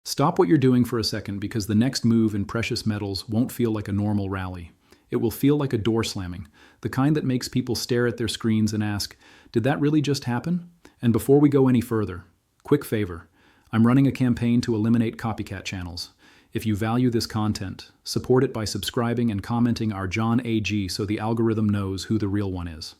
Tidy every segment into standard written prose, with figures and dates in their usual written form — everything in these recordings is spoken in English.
Stop what you're doing for a second because the next move in precious metals won't feel like a normal rally. It will feel like a door slamming, the kind that makes people stare at their screens and ask, did that really just happen? And before we go any further, quick favor. I'm running a campaign to eliminate copycat channels. If you value this content, support it by subscribing and commenting our John AG so the algorithm knows who the real one is.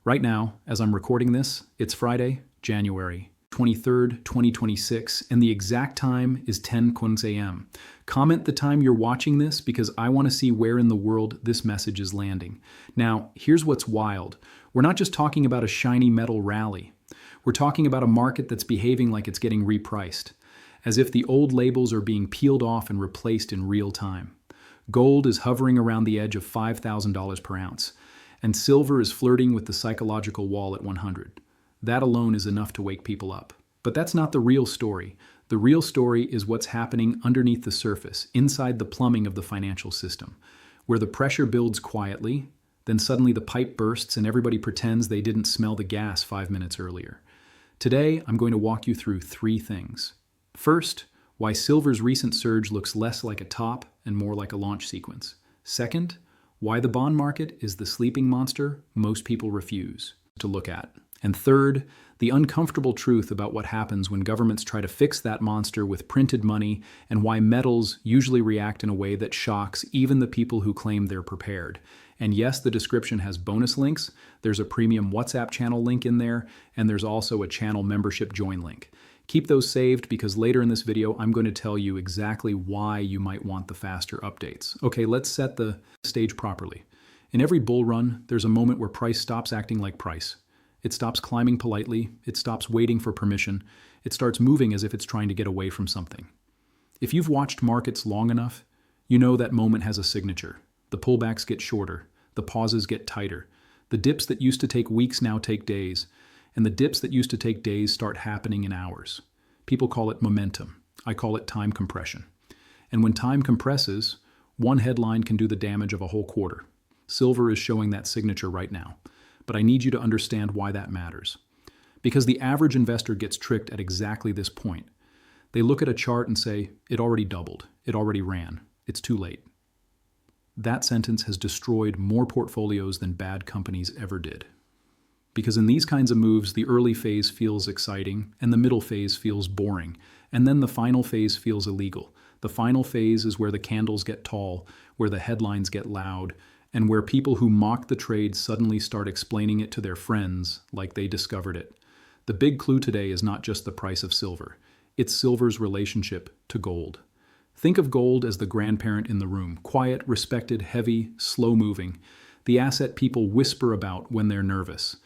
Right now, as I'm recording this, it's Friday, January 23rd, 2026, and the exact time is 10:15 a.m. Comment the time you're watching this because I want to see where in the world this message is landing. Now, here's what's wild. We're not just talking about a shiny metal rally. We're talking about a market that's behaving like it's getting repriced, as if the old labels are being peeled off and replaced in real time. Gold is hovering around the edge of $5,000 per ounce, and silver is flirting with the psychological wall at 100. That alone is enough to wake people up. But that's not the real story. The real story is what's happening underneath the surface, inside the plumbing of the financial system, where the pressure builds quietly, then suddenly the pipe bursts and everybody pretends they didn't smell the gas 5 minutes earlier. Today, I'm going to walk you through 3 things. First, why silver's recent surge looks less like a top and more like a launch sequence. Second, why the bond market is the sleeping monster most people refuse to look at. And third, the uncomfortable truth about what happens when governments try to fix that monster with printed money and why metals usually react in a way that shocks even the people who claim they're prepared. And yes, the description has bonus links. There's a premium WhatsApp channel link in there, and there's also a channel membership join link. Keep those saved because later in this video, I'm going to tell you exactly why you might want the faster updates. Okay, let's set the stage properly. In every bull run, there's a moment where price stops acting like price. It stops climbing politely, it stops waiting for permission, it starts moving as if it's trying to get away from something. If you've watched markets long enough, you know that moment has a signature. The pullbacks get shorter, the pauses get tighter. The dips that used to take weeks now take days, and the dips that used to take days start happening in hours. People call it momentum. I call it time compression. And when time compresses, one headline can do the damage of a whole quarter. Silver is showing that signature right now. But I need you to understand why that matters. Because the average investor gets tricked at exactly this point. They look at a chart and say, it already doubled, it already ran, it's too late. That sentence has destroyed more portfolios than bad companies ever did. Because in these kinds of moves, the early phase feels exciting, and the middle phase feels boring, and then the final phase feels illegal. The final phase is where the candles get tall, where the headlines get loud, and where people who mock the trade suddenly start explaining it to their friends like they discovered it. The big clue today is not just the price of silver. It's silver's relationship to gold. Think of gold as the grandparent in the room, quiet, respected, heavy, slow-moving, the asset people whisper about when they're nervous.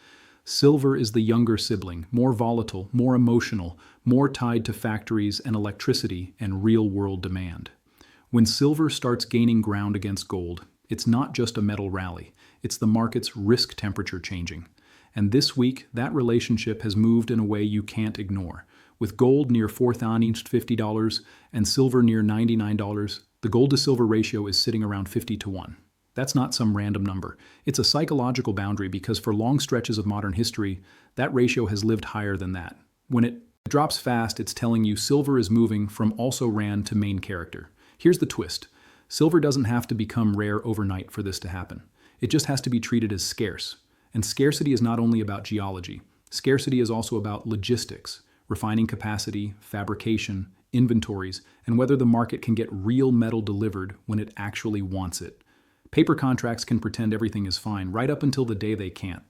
Silver is the younger sibling, more volatile, more emotional, more tied to factories and electricity and real-world demand. When silver starts gaining ground against gold, it's not just a metal rally, it's the market's risk temperature changing. And this week, that relationship has moved in a way you can't ignore. With gold near $4,050 and silver near $99, the gold to silver ratio is sitting around 50-1. That's not some random number. It's a psychological boundary because for long stretches of modern history, that ratio has lived higher than that. When it drops fast, it's telling you silver is moving from also ran to main character. Here's the twist. Silver doesn't have to become rare overnight for this to happen. It just has to be treated as scarce. And scarcity is not only about geology. Scarcity is also about logistics, refining capacity, fabrication, inventories, and whether the market can get real metal delivered when it actually wants it. Paper contracts can pretend everything is fine right up until the day they can't.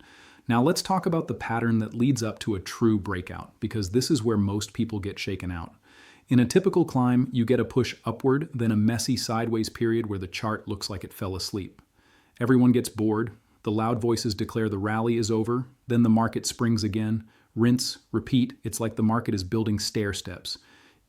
Now let's talk about the pattern that leads up to a true breakout, because this is where most people get shaken out. In a typical climb, you get a push upward, then a messy sideways period where the chart looks like it fell asleep. Everyone gets bored, the loud voices declare the rally is over, then the market springs again, rinse, repeat. It's like the market is building stair steps.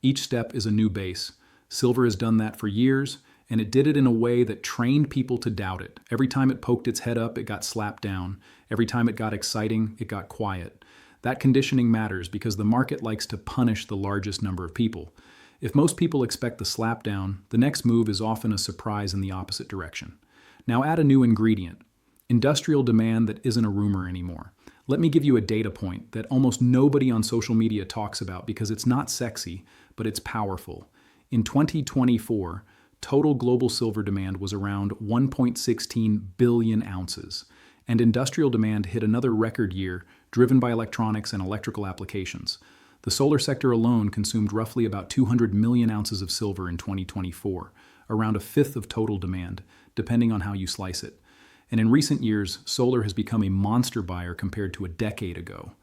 Each step is a new base. Silver has done that for years, and it did it in a way that trained people to doubt it. Every time it poked its head up, it got slapped down. Every time it got exciting, it got quiet. That conditioning matters because the market likes to punish the largest number of people. If most people expect the slap down, the next move is often a surprise in the opposite direction. Now add a new ingredient, industrial demand that isn't a rumor anymore. Let me give you a data point that almost nobody on social media talks about because it's not sexy, but it's powerful. In 2024, total global silver demand was around 1.16 billion ounces, and industrial demand hit another record year, driven by electronics and electrical applications. The solar sector alone consumed roughly about 200 million ounces of silver in 2024, around a fifth of total demand, depending on how you slice it. And in recent years, solar has become a monster buyer compared to a decade ago.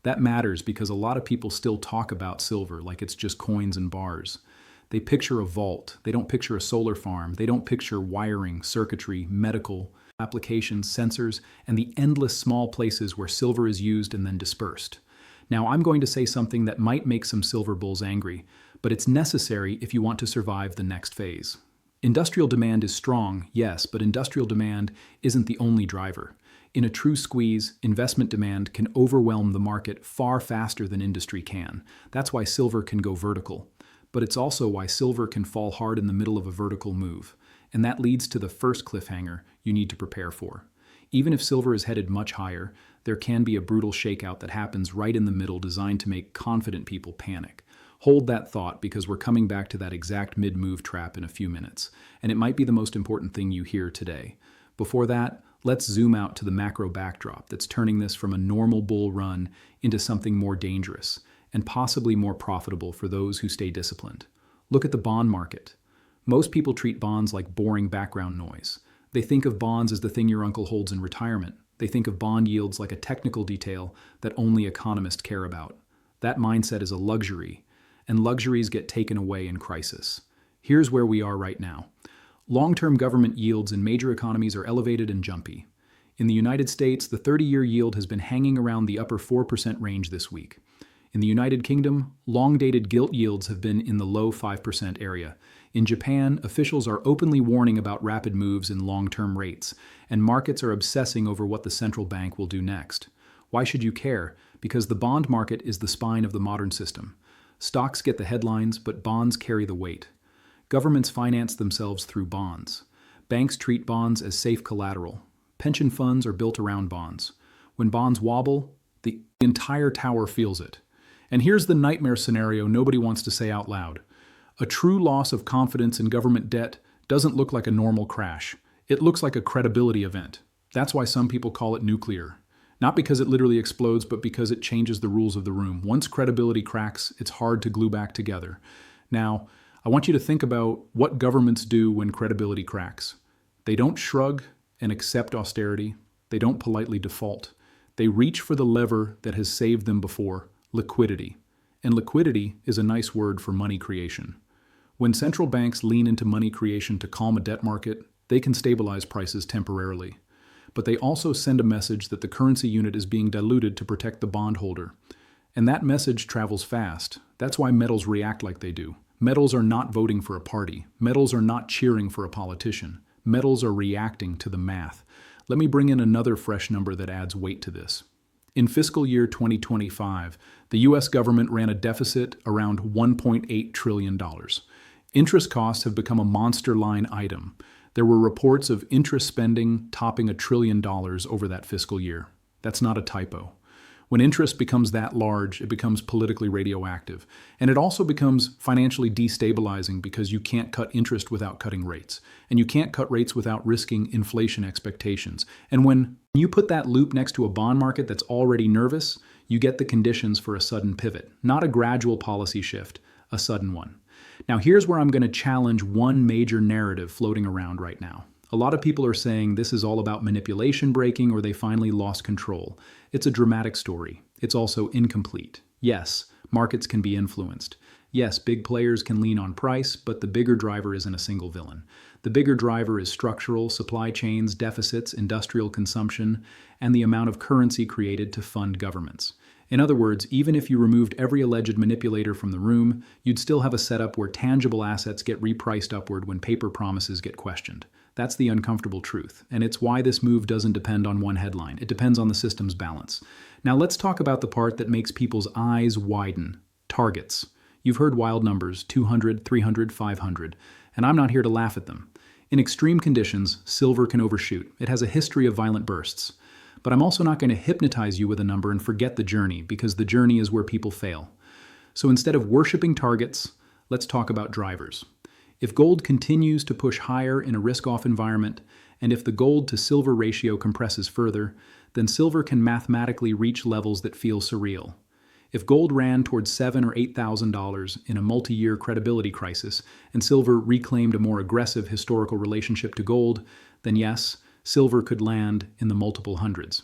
That matters because a lot of people still talk about silver like it's just coins and bars. They picture a vault. They don't picture a solar farm. They don't picture wiring, circuitry, medical applications, sensors, and the endless small places where silver is used and then dispersed. Now, I'm going to say something that might make some silver bulls angry, but it's necessary if you want to survive the next phase. Industrial demand is strong, yes, but industrial demand isn't the only driver. In a true squeeze, investment demand can overwhelm the market far faster than industry can. That's why silver can go vertical. But it's also why silver can fall hard in the middle of a vertical move. And that leads to the first cliffhanger you need to prepare for. Even if silver is headed much higher, there can be a brutal shakeout that happens right in the middle designed to make confident people panic. Hold that thought because we're coming back to that exact mid-move trap in a few minutes, and it might be the most important thing you hear today. Before that, let's zoom out to the macro backdrop that's turning this from a normal bull run into something more dangerous and possibly more profitable for those who stay disciplined. Look at the bond market. Most people treat bonds like boring background noise. They think of bonds as the thing your uncle holds in retirement. They think of bond yields like a technical detail that only economists care about. That mindset is a luxury, and luxuries get taken away in crisis. Here's where we are right now. Long-term government yields in major economies are elevated and jumpy. In the United States, the 30-year yield has been hanging around the upper 4% range this week. In the United Kingdom, long-dated gilt yields have been in the low 5% area. In Japan, officials are openly warning about rapid moves in long-term rates, and markets are obsessing over what the central bank will do next. Why should you care? Because the bond market is the spine of the modern system. Stocks get the headlines, but bonds carry the weight. Governments finance themselves through bonds. Banks treat bonds as safe collateral. Pension funds are built around bonds. When bonds wobble, the entire tower feels it. And here's the nightmare scenario nobody wants to say out loud. A true loss of confidence in government debt doesn't look like a normal crash. It looks like a credibility event. That's why some people call it nuclear. Not because it literally explodes, but because it changes the rules of the room. Once credibility cracks, it's hard to glue back together. Now, I want you to think about what governments do when credibility cracks. They don't shrug and accept austerity. They don't politely default. They reach for the lever that has saved them before, liquidity. And liquidity is a nice word for money creation. When central banks lean into money creation to calm a debt market, they can stabilize prices temporarily. But they also send a message that the currency unit is being diluted to protect the bondholder. And that message travels fast. That's why metals react like they do. Metals are not voting for a party. Metals are not cheering for a politician. Metals are reacting to the math. Let me bring in another fresh number that adds weight to this. In fiscal year 2025, the U.S. government ran a deficit around $1.8 trillion. Interest costs have become a monster line item. There were reports of interest spending topping $1 trillion over that fiscal year. That's not a typo. When interest becomes that large, it becomes politically radioactive. And it also becomes financially destabilizing because you can't cut interest without cutting rates. And you can't cut rates without risking inflation expectations. And when you put that loop next to a bond market that's already nervous, you get the conditions for a sudden pivot. Not a gradual policy shift, a sudden one. Now here's where I'm going to challenge one major narrative floating around right now. A lot of people are saying this is all about manipulation breaking or they finally lost control. It's a dramatic story. It's also incomplete. Yes, markets can be influenced. Yes, big players can lean on price, but the bigger driver isn't a single villain. The bigger driver is structural, supply chains, deficits, industrial consumption, and the amount of currency created to fund governments. In other words, even if you removed every alleged manipulator from the room, you'd still have a setup where tangible assets get repriced upward when paper promises get questioned. That's the uncomfortable truth, and it's why this move doesn't depend on one headline. It depends on the system's balance. Now let's talk about the part that makes people's eyes widen. Targets. You've heard wild numbers, 200, 300, 500, and I'm not here to laugh at them. In extreme conditions, silver can overshoot. It has a history of violent bursts. But I'm also not going to hypnotize you with a number and forget the journey, because the journey is where people fail. So instead of worshiping targets, let's talk about drivers. If gold continues to push higher in a risk-off environment, and if the gold to silver ratio compresses further, then silver can mathematically reach levels that feel surreal. If gold ran towards $7,000 or $8,000 in a multi-year credibility crisis, and silver reclaimed a more aggressive historical relationship to gold, then yes, silver could land in the multiple hundreds.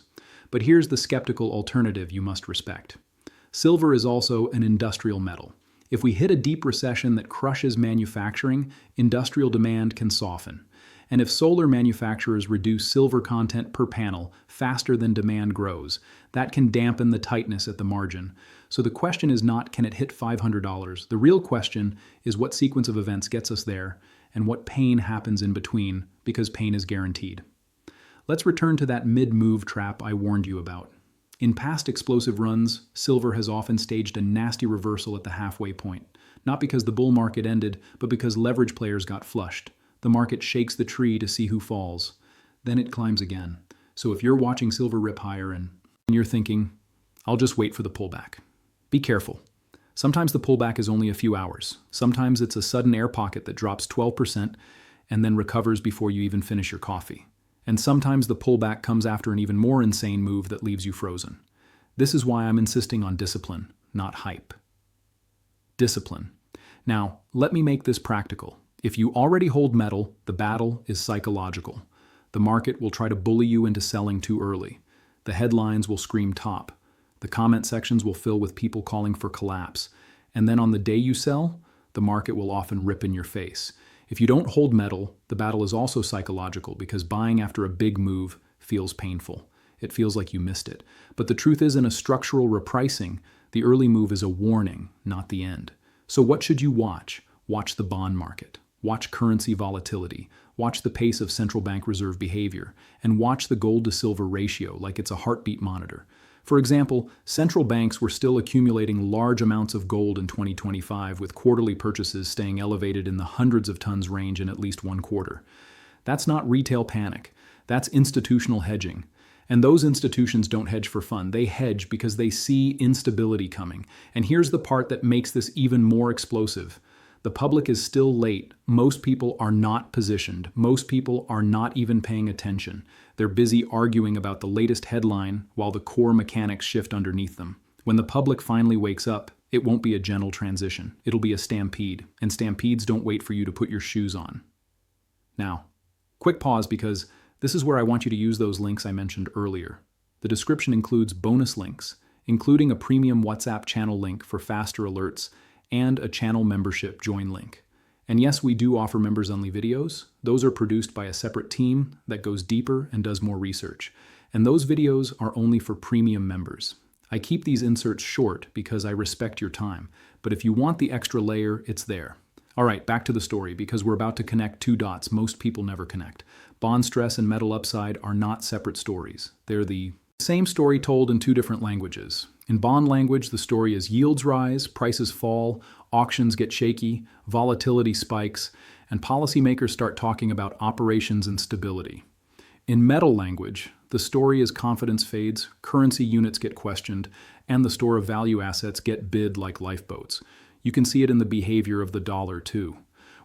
But here's the skeptical alternative you must respect. Silver is also an industrial metal. If we hit a deep recession that crushes manufacturing, industrial demand can soften. And if solar manufacturers reduce silver content per panel faster than demand grows, that can dampen the tightness at the margin. So the question is not, can it hit $500? The real question is what sequence of events gets us there and what pain happens in between, because pain is guaranteed. Let's return to that mid-move trap I warned you about. In past explosive runs, silver has often staged a nasty reversal at the halfway point, not because the bull market ended, but because leverage players got flushed. The market shakes the tree to see who falls. Then it climbs again. So if you're watching silver rip higher and you're thinking, I'll just wait for the pullback, be careful. Sometimes the pullback is only a few hours. Sometimes it's a sudden air pocket that drops 12% and then recovers before you even finish your coffee. And sometimes the pullback comes after an even more insane move that leaves you frozen. This is why I'm insisting on discipline, not hype. Discipline. Now, let me make this practical. If you already hold metal, the battle is psychological. The market will try to bully you into selling too early. The headlines will scream top. The comment sections will fill with people calling for collapse. And then on the day you sell, the market will often rip in your face. If you don't hold metal, the battle is also psychological because buying after a big move feels painful. It feels like you missed it. But the truth is, in a structural repricing, the early move is a warning, not the end. So what should you watch? Watch the bond market. Watch currency volatility. Watch the pace of central bank reserve behavior. And watch the gold to silver ratio like it's a heartbeat monitor. For example, central banks were still accumulating large amounts of gold in 2025, with quarterly purchases staying elevated in the hundreds of tons range in at least one quarter. That's not retail panic. That's institutional hedging. And those institutions don't hedge for fun. They hedge because they see instability coming. And here's the part that makes this even more explosive. The public is still late. Most people are not positioned. Most people are not even paying attention. They're busy arguing about the latest headline while the core mechanics shift underneath them. When the public finally wakes up, it won't be a gentle transition. It'll be a stampede, and stampedes don't wait for you to put your shoes on. Now, quick pause because this is where I want you to use those links I mentioned earlier. The description includes bonus links, including a premium WhatsApp channel link for faster alerts and a channel membership join link. And yes, we do offer members-only videos. Those are produced by a separate team that goes deeper and does more research. And those videos are only for premium members. I keep these inserts short because I respect your time. But if you want the extra layer, it's there. All right, back to the story, because we're about to connect two dots most people never connect. Bond stress and metal upside are not separate stories. They're the same story told in two different languages. In bond language, the story is yields rise, prices fall, auctions get shaky, volatility spikes, and policymakers start talking about operations and stability. In metal language, the story is confidence fades, currency units get questioned, and the store of value assets get bid like lifeboats. You can see it in the behavior of the dollar too.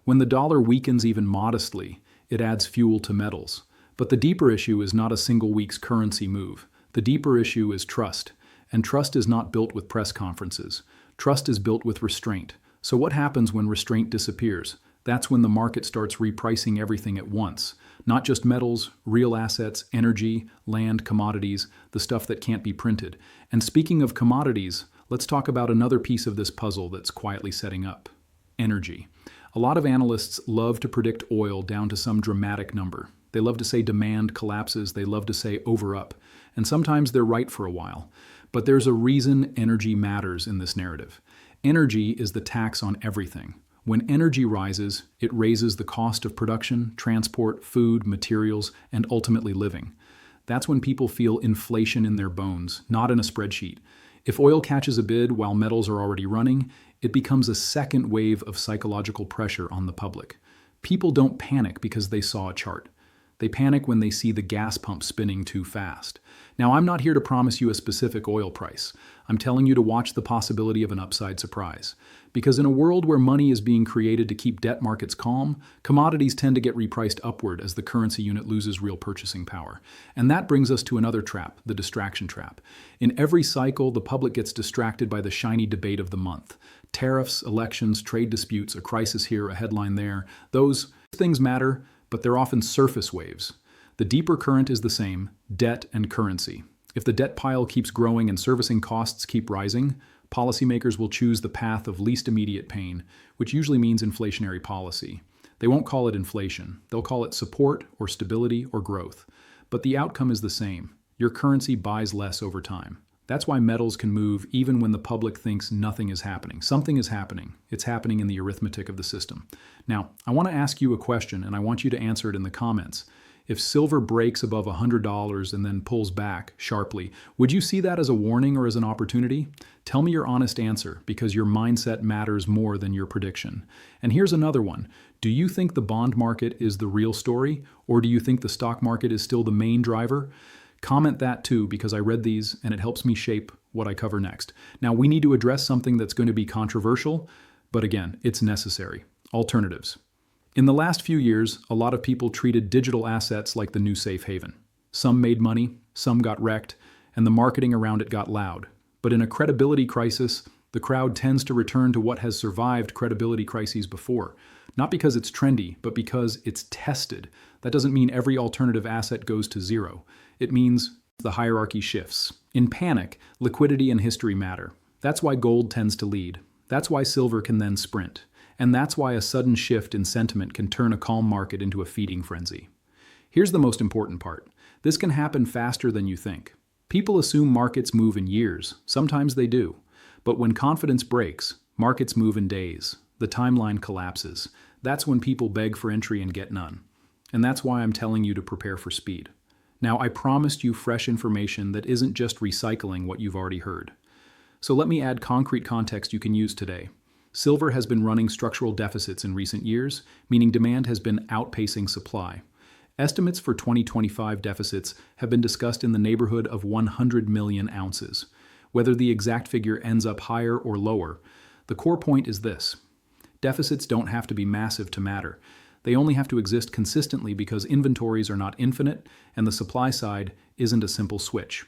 When the dollar weakens even modestly, it adds fuel to metals. But the deeper issue is not a single week's currency move. The deeper issue is trust. And trust is not built with press conferences. Trust is built with restraint. So what happens when restraint disappears? That's when the market starts repricing everything at once. Not just metals, real assets, energy, land, commodities, the stuff that can't be printed. And speaking of commodities, let's talk about another piece of this puzzle that's quietly setting up. Energy. A lot of analysts love to predict oil down to some dramatic number. They love to say demand collapses. They love to say over up. And sometimes they're right for a while. But there's a reason energy matters in this narrative. Energy is the tax on everything. When energy rises, it raises the cost of production, transport, food, materials, and ultimately living. That's when people feel inflation in their bones, not in a spreadsheet. If oil catches a bid while metals are already running, it becomes a second wave of psychological pressure on the public. People don't panic because they saw a chart. They panic when they see the gas pump spinning too fast. Now, I'm not here to promise you a specific oil price. I'm telling you to watch the possibility of an upside surprise. Because in a world where money is being created to keep debt markets calm, commodities tend to get repriced upward as the currency unit loses real purchasing power. And that brings us to another trap, the distraction trap. In every cycle, the public gets distracted by the shiny debate of the month. Tariffs, elections, trade disputes, a crisis here, a headline there. Those things matter, but they're often surface waves. The deeper current is the same, debt and currency. If the debt pile keeps growing and servicing costs keep rising, policymakers will choose the path of least immediate pain, which usually means inflationary policy. They won't call it inflation. They'll call it support or stability or growth. But the outcome is the same. Your currency buys less over time. That's why metals can move even when the public thinks nothing is happening. Something is happening. It's happening in the arithmetic of the system. Now, I want to ask you a question, and I want you to answer it in the comments. If silver breaks above $100 and then pulls back sharply, would you see that as a warning or as an opportunity? Tell me your honest answer, because your mindset matters more than your prediction. And here's another one. Do you think the bond market is the real story, or do you think the stock market is still the main driver? Comment that too, because I read these and it helps me shape what I cover next. Now, we need to address something that's going to be controversial, but again, it's necessary. Alternatives. In the last few years, a lot of people treated digital assets like the new safe haven. Some made money, some got wrecked, and the marketing around it got loud. But in a credibility crisis, the crowd tends to return to what has survived credibility crises before. Not because it's trendy, but because it's tested. That doesn't mean every alternative asset goes to zero. It means the hierarchy shifts. In panic, liquidity and history matter. That's why gold tends to lead. That's why silver can then sprint. And that's why a sudden shift in sentiment can turn a calm market into a feeding frenzy. Here's the most important part. This can happen faster than you think. People assume markets move in years. Sometimes they do. But when confidence breaks, markets move in days. The timeline collapses. That's when people beg for entry and get none. And that's why I'm telling you to prepare for speed. Now, I promised you fresh information that isn't just recycling what you've already heard. So let me add concrete context you can use today. Silver has been running structural deficits in recent years, meaning demand has been outpacing supply. Estimates for 2025 deficits have been discussed in the neighborhood of 100 million ounces. Whether the exact figure ends up higher or lower, the core point is this. Deficits don't have to be massive to matter. They only have to exist consistently because inventories are not infinite and the supply side isn't a simple switch.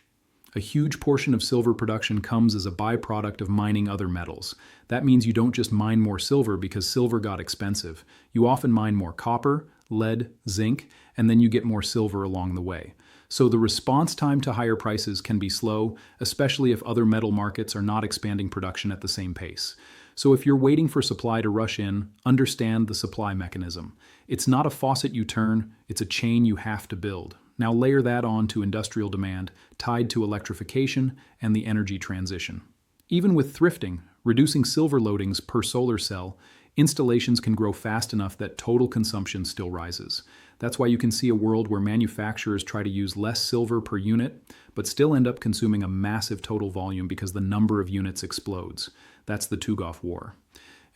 A huge portion of silver production comes as a byproduct of mining other metals. That means you don't just mine more silver because silver got expensive. You often mine more copper, lead, zinc, and then you get more silver along the way. So the response time to higher prices can be slow, especially if other metal markets are not expanding production at the same pace. So if you're waiting for supply to rush in, understand the supply mechanism. It's not a faucet you turn, it's a chain you have to build. Now layer that on to industrial demand tied to electrification and the energy transition. Even with thrifting, reducing silver loadings per solar cell, installations can grow fast enough that total consumption still rises. That's why you can see a world where manufacturers try to use less silver per unit, but still end up consuming a massive total volume because the number of units explodes. That's the Tugov War.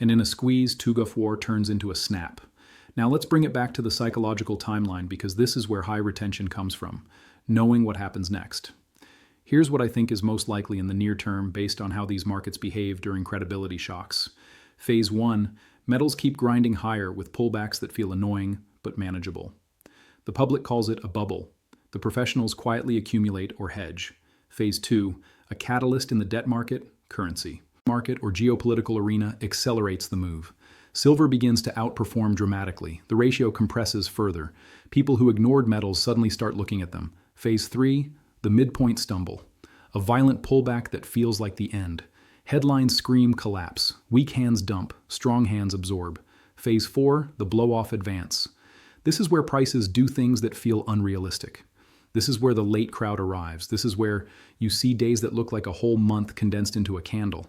And in a squeeze, Tugov War turns into a snap. Now let's bring it back to the psychological timeline because this is where high retention comes from, knowing what happens next. Here's what I think is most likely in the near term based on how these markets behave during credibility shocks. Phase 1, metals keep grinding higher with pullbacks that feel annoying but manageable. The public calls it a bubble. The professionals quietly accumulate or hedge. Phase 2, a catalyst in the debt market, currency. Market or geopolitical arena accelerates the move. Silver begins to outperform dramatically. The ratio compresses further. People who ignored metals suddenly start looking at them. Phase 3, the midpoint stumble. A violent pullback that feels like the end. Headlines scream collapse. Weak hands dump. Strong hands absorb. Phase 4, the blow-off advance. This is where prices do things that feel unrealistic. This is where the late crowd arrives. This is where you see days that look like a whole month condensed into a candle.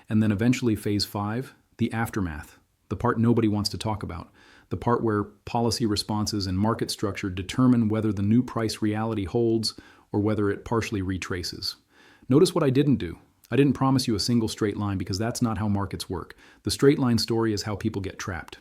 And then eventually Phase 5, the aftermath. The part nobody wants to talk about. The part where policy responses and market structure determine whether the new price reality holds or whether it partially retraces. Notice what I didn't do. I didn't promise you a single straight line because that's not how markets work. The straight line story is how people get trapped.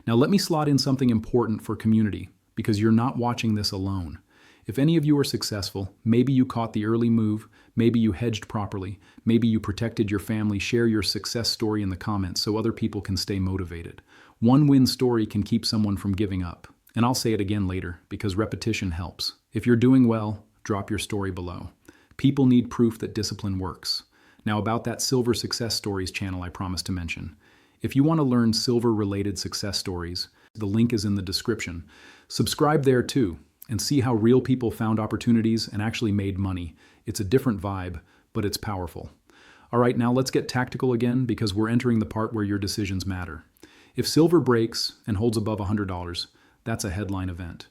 Now let me slot in something important for community, because you're not watching this alone. If any of you are successful, maybe you caught the early move, maybe you hedged properly, maybe you protected your family. Share your success story in the comments so other people can stay motivated. One win story can keep someone from giving up. And I'll say it again later, because repetition helps. If you're doing well, drop your story below. People need proof that discipline works. Now about that Silver Success Stories channel I promised to mention. If you want to learn silver-related success stories, the link is in the description. Subscribe there too, and see how real people found opportunities and actually made money. It's a different vibe, but it's powerful. All right, now let's get tactical again, because we're entering the part where your decisions matter. If silver breaks and holds above $100, that's a headline event.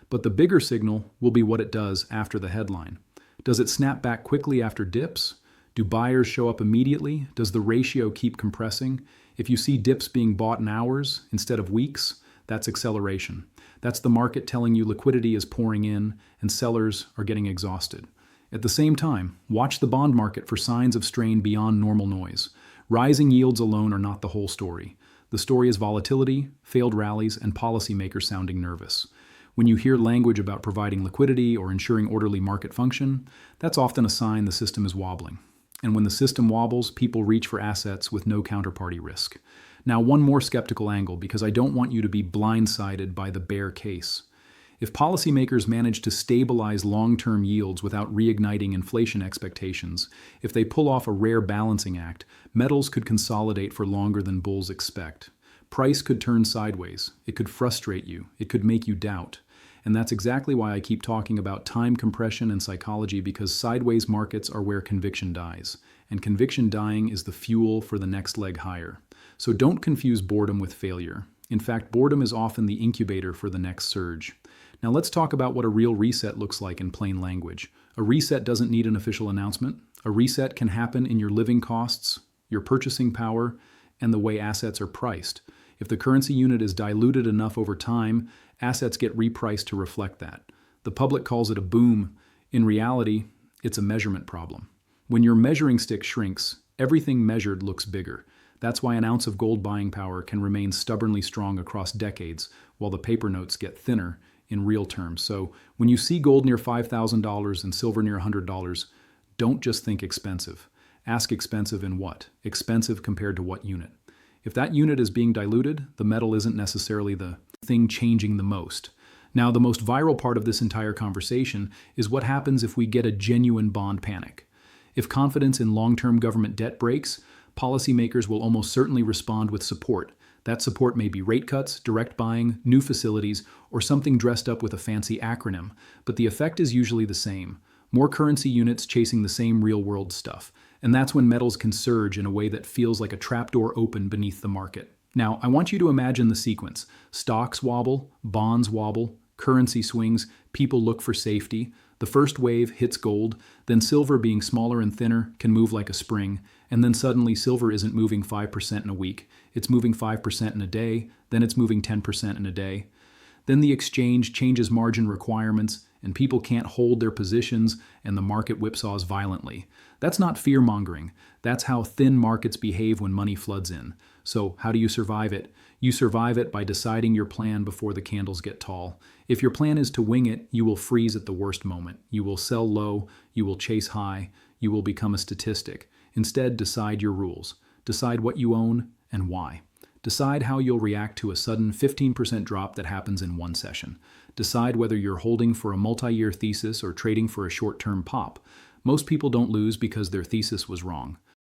But the bigger signal will be what it does after the headline. Does it snap back quickly after dips? Do buyers show up immediately? Does the ratio keep compressing? If you see dips being bought in hours instead of weeks, that's acceleration. That's the market telling you liquidity is pouring in and sellers are getting exhausted. At the same time, watch the bond market for signs of strain beyond normal noise. Rising yields alone are not the whole story. The story is volatility, failed rallies, and policymakers sounding nervous. When you hear language about providing liquidity or ensuring orderly market function, that's often a sign the system is wobbling. And when the system wobbles, people reach for assets with no counterparty risk. Now, one more skeptical angle, because I don't want you to be blindsided by the bear case. If policymakers manage to stabilize long-term yields without reigniting inflation expectations, if they pull off a rare balancing act, metals could consolidate for longer than bulls expect. Price could turn sideways. It could frustrate you. It could make you doubt. And that's exactly why I keep talking about time compression and psychology, because sideways markets are where conviction dies. And conviction dying is the fuel for the next leg higher. So don't confuse boredom with failure. In fact, boredom is often the incubator for the next surge. Now let's talk about what a real reset looks like in plain language. A reset doesn't need an official announcement. A reset can happen in your living costs, your purchasing power, and the way assets are priced. If the currency unit is diluted enough over time, assets get repriced to reflect that. The public calls it a boom. In reality, it's a measurement problem. When your measuring stick shrinks, everything measured looks bigger. That's why an ounce of gold buying power can remain stubbornly strong across decades, while the paper notes get thinner in real terms. So when you see gold near $5,000 and silver near $100, don't just think expensive. Ask expensive in what? Expensive compared to what unit? If that unit is being diluted, the metal isn't necessarily the thing changing the most. Now, the most viral part of this entire conversation is what happens if we get a genuine bond panic. If confidence in long-term government debt breaks, policymakers will almost certainly respond with support. That support may be rate cuts, direct buying, new facilities, or something dressed up with a fancy acronym, but the effect is usually the same. More currency units chasing the same real-world stuff. And that's when metals can surge in a way that feels like a trapdoor open beneath the market. Now, I want you to imagine the sequence. Stocks wobble, bonds wobble, currency swings, people look for safety. The first wave hits gold, then silver, being smaller and thinner, can move like a spring, and then suddenly silver isn't moving 5% in a week. It's moving 5% in a day, then it's moving 10% in a day. Then the exchange changes margin requirements, and people can't hold their positions, and the market whipsaws violently. That's not fear-mongering. That's how thin markets behave when money floods in. So how do you survive it? You survive it by deciding your plan before the candles get tall. If your plan is to wing it, you will freeze at the worst moment. You will sell low, you will chase high, you will become a statistic. Instead, decide your rules. Decide what you own and why. Decide how you'll react to a sudden 15% drop that happens in one session. Decide whether you're holding for a multi-year thesis or trading for a short-term pop. Most people don't lose because their thesis was wrong.